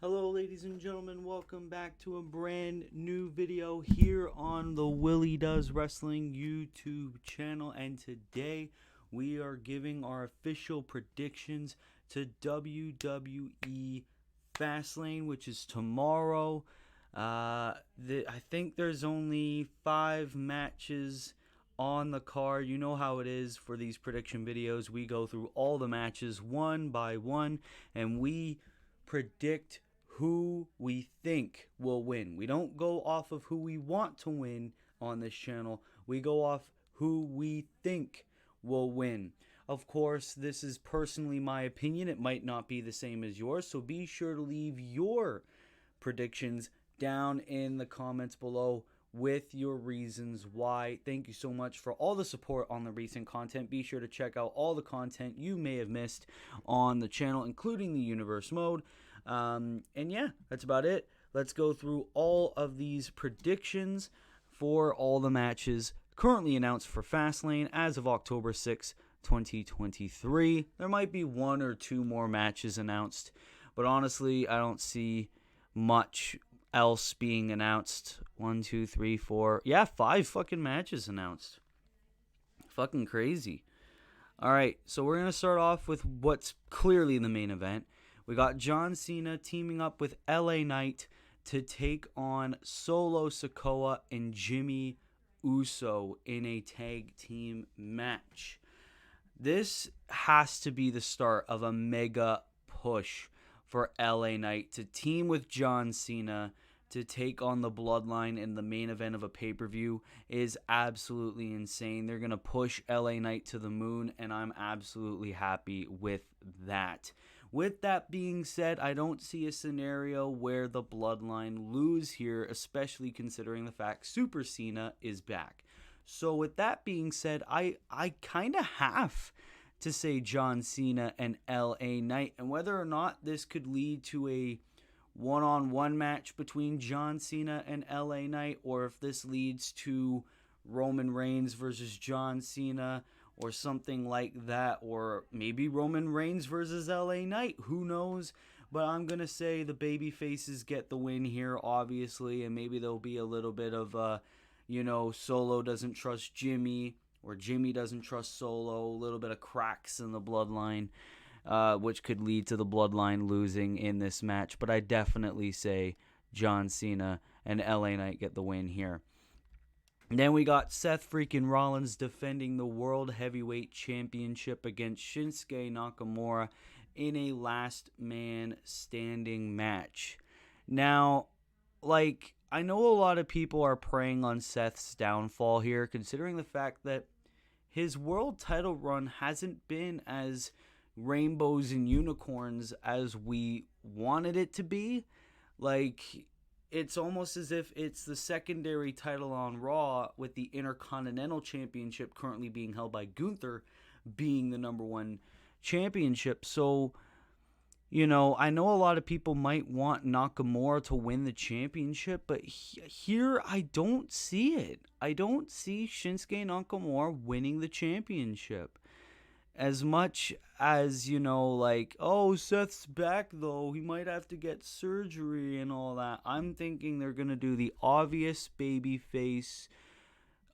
Hello ladies and gentlemen, welcome back to a brand new video here on the Willie Does Wrestling YouTube channel, and today we are giving our official predictions to WWE Fastlane, which is tomorrow. I think there's only 5 matches on the card. You know how it is for these prediction videos. We go through all the matches one by one and we predict who we think will win. We don't go off of who we want to win on this channel. We go off who we think will win. Of course, this is personally my opinion. It might not be the same as yours, so be sure to leave your predictions down in the comments below with your reasons why. Thank you so much for all the support on the recent content. Be sure to check out all the content you may have missed on the channel, including the universe mode. And yeah, that's about it. Let's go through all of these predictions for all the matches currently announced for Fastlane as of October 6, 2023. There might be 1 or 2 more matches announced, but honestly, I don't see much else being announced. 1, 2, 3, 4. Yeah, 5 fucking matches announced. Fucking crazy. Alright, so we're going to start off with what's clearly the main event. We got John Cena teaming up with LA Knight to take on Solo Sikoa and Jimmy Uso in a tag team match. This has to be the start of a mega push for LA Knight to team with John Cena to take on the Bloodline in the main event of a pay-per-view is absolutely insane. They're going to push LA Knight to the moon, and I'm absolutely happy with that. With that being said, I don't see a scenario where the Bloodline lose here, especially considering the fact Super Cena is back. So with that being said, I kind of have to say John Cena and LA Knight, and whether or not this could lead to a one-on-one match between John Cena and LA Knight, or if this leads to Roman Reigns versus John Cena or something like that, or maybe Roman Reigns versus LA Knight, who knows? But I'm going to say the baby faces get the win here, obviously, and maybe there'll be a little bit of, Solo doesn't trust Jimmy, or Jimmy doesn't trust Solo, a little bit of cracks in the bloodline, which could lead to the Bloodline losing in this match. But I definitely say John Cena and LA Knight get the win here. And then we got Seth freaking Rollins defending the World Heavyweight Championship against Shinsuke Nakamura in a last man standing match. Now, I know a lot of people are preying on Seth's downfall here, considering the fact that his world title run hasn't been as rainbows and unicorns as we wanted it to be. It's almost as if it's the secondary title on Raw, with the Intercontinental Championship currently being held by Gunther being the number 1 championship. So, I know a lot of people might want Nakamura to win the championship, but here I don't see it. I don't see Shinsuke Nakamura winning the championship. As much as, oh, Seth's back, though, he might have to get surgery and all that. I'm thinking they're going to do the obvious babyface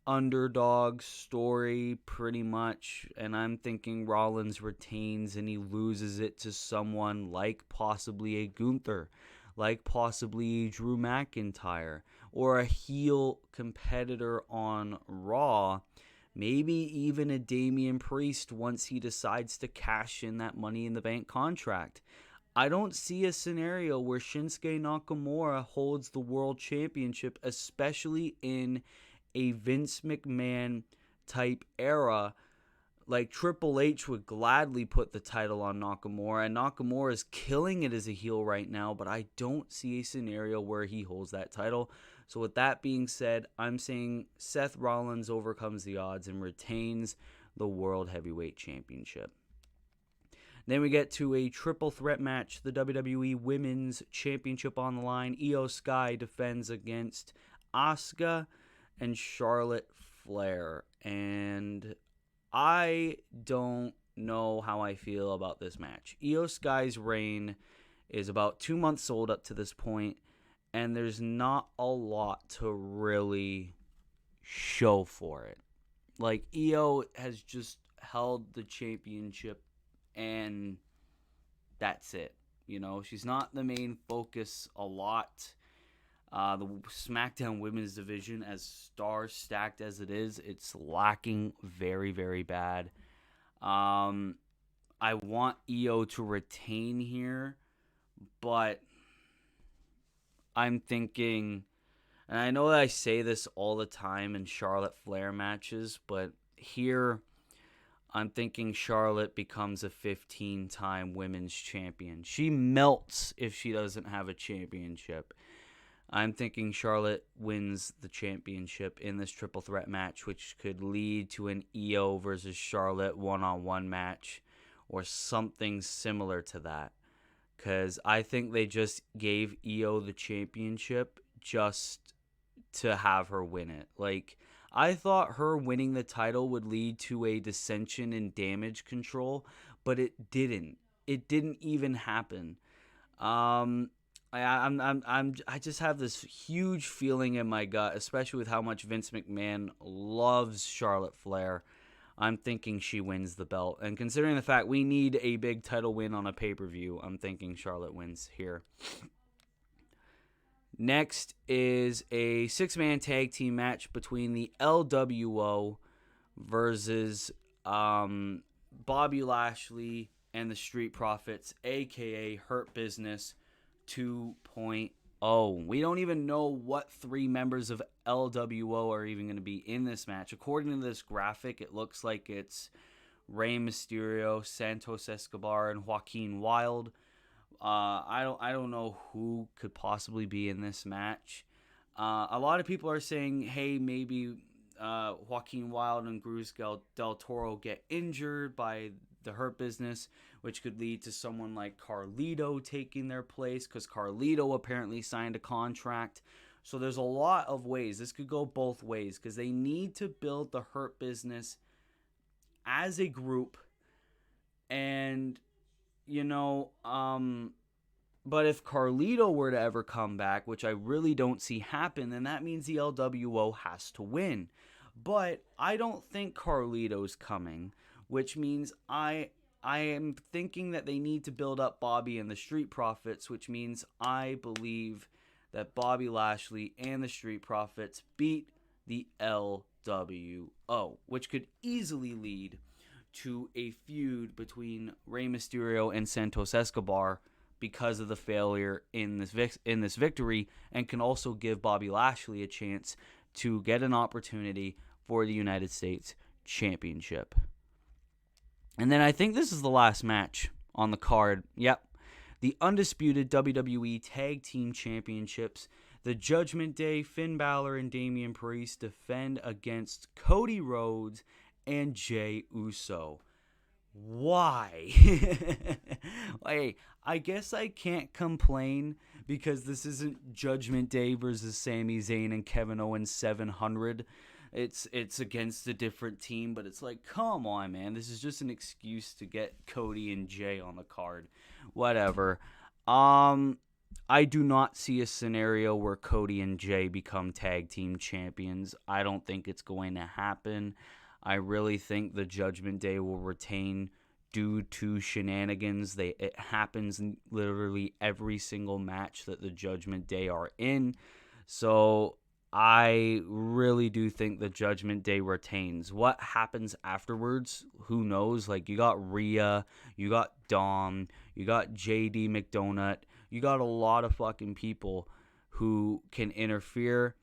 underdog story, pretty much. And I'm thinking Rollins retains and he loses it to someone like possibly a Gunther, like possibly a Drew McIntyre, or a heel competitor on Raw. Maybe even a Damian Priest once he decides to cash in that Money in the Bank contract. I don't see a scenario where Shinsuke Nakamura holds the World Championship, especially in a Vince McMahon type era. Like, Triple H would gladly put the title on Nakamura, and Nakamura is killing it as a heel right now, but I don't see a scenario where he holds that title. So with that being said, I'm saying Seth Rollins overcomes the odds and retains the World Heavyweight Championship. Then we get to a triple threat match, the WWE Women's Championship on the line. Io Sky defends against Asuka and Charlotte Flair. And I don't know how I feel about this match. Io Sky's reign is about 2 months old up to this point, and there's not a lot to really show for it. Like, Io has just held the championship, and that's it. You know, she's not the main focus a lot. The SmackDown Women's Division, as star-stacked as it is, it's lacking very, very bad. I want Io to retain here, but I'm thinking, and I know that I say this all the time in Charlotte Flair matches, but here I'm thinking Charlotte becomes a 15-time women's champion. She melts if she doesn't have a championship. I'm thinking Charlotte wins the championship in this triple threat match, which could lead to an Io versus Charlotte one-on-one match or something similar to that. Because I think they just gave Io the championship just to have her win it. Like, I thought her winning the title would lead to a dissension in Damage Control, but it didn't. It didn't even happen. I just have this huge feeling in my gut, especially with how much Vince McMahon loves Charlotte Flair. I'm thinking she wins the belt. And considering the fact we need a big title win on a pay-per-view, I'm thinking Charlotte wins here. Next is a 6-man tag team match between the LWO versus Bobby Lashley and the Street Profits, a.k.a. Hurt Business 2.0. We don't even know what 3 members of LWO are even going to be in this match. According to this graphic, it looks like it's Rey Mysterio, Santos Escobar, and Joaquin Wilde. I don't know who could possibly be in this match. A lot of people are saying, hey, maybe Joaquin Wilde and Cruz del Toro get injured by the Hurt Business, which could lead to someone like Carlito taking their place, because Carlito apparently signed a contract. So there's a lot of ways. This could go both ways, because they need to build the Hurt Business as a group. And, you know, but if Carlito were to ever come back, which I really don't see happen, then that means the LWO has to win. But I don't think Carlito's coming, which means I am thinking that they need to build up Bobby and the Street Profits, which means I believe that Bobby Lashley and the Street Profits beat the LWO, which could easily lead to a feud between Rey Mysterio and Santos Escobar because of the failure in this victory, and can also give Bobby Lashley a chance to get an opportunity for the United States Championship. And then I think this is the last match on the card. Yep. The undisputed WWE Tag Team Championships. The Judgment Day, Finn Balor and Damian Priest defend against Cody Rhodes and Jey Uso. Why? Hey, I guess I can't complain, because this isn't Judgment Day versus Sami Zayn and Kevin Owens 700. It's against a different team, but it's like, come on, man. This is just an excuse to get Cody and Jey on the card. Whatever. I do not see a scenario where Cody and Jey become tag team champions. I don't think it's going to happen. I really think the Judgment Day will retain due to shenanigans. It happens in literally every single match that the Judgment Day are in. So I really do think the Judgment Day retains. What happens afterwards, who knows? Like, you got Rhea, you got Dom, you got JD McDonagh, you got a lot of fucking people who can interfere,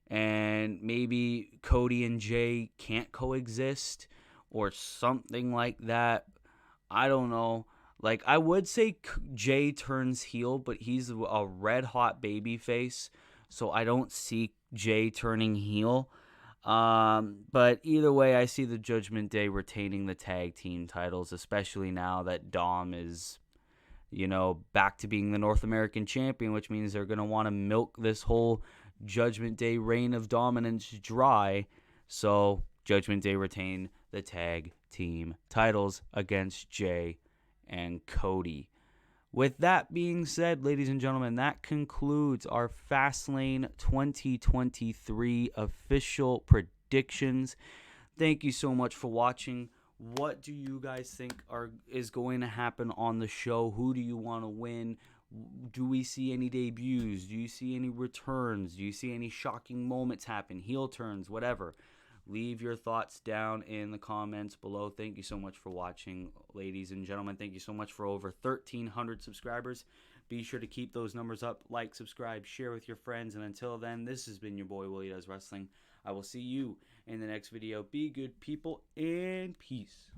and maybe Cody and Jey can't coexist or something like that. I don't know. Like, I would say Jey turns heel, but he's a red-hot babyface, so I don't see Jey turning heel. But either way, I see the Judgment Day retaining the tag team titles, especially now that Dom is, back to being the North American champion, which means they're going to want to milk this whole Judgment Day reign of dominance dry. So Judgment Day retain the tag team titles against Jey and Cody. With that being said, ladies and gentlemen, that concludes our Fastlane 2023 official predictions. Thank you so much for watching. What do you guys think is going to happen on the show? Who do you want to win? Do we see any debuts? Do you see any returns? Do you see any shocking moments happen? Heel turns, whatever. Leave your thoughts down in the comments below. Thank you so much for watching, ladies and gentlemen. Thank you so much for over 1,300 subscribers. Be sure to keep those numbers up. Like, subscribe, share with your friends. And until then, this has been your boy, Willie Does Wrestling. I will see you in the next video. Be good, people, and peace.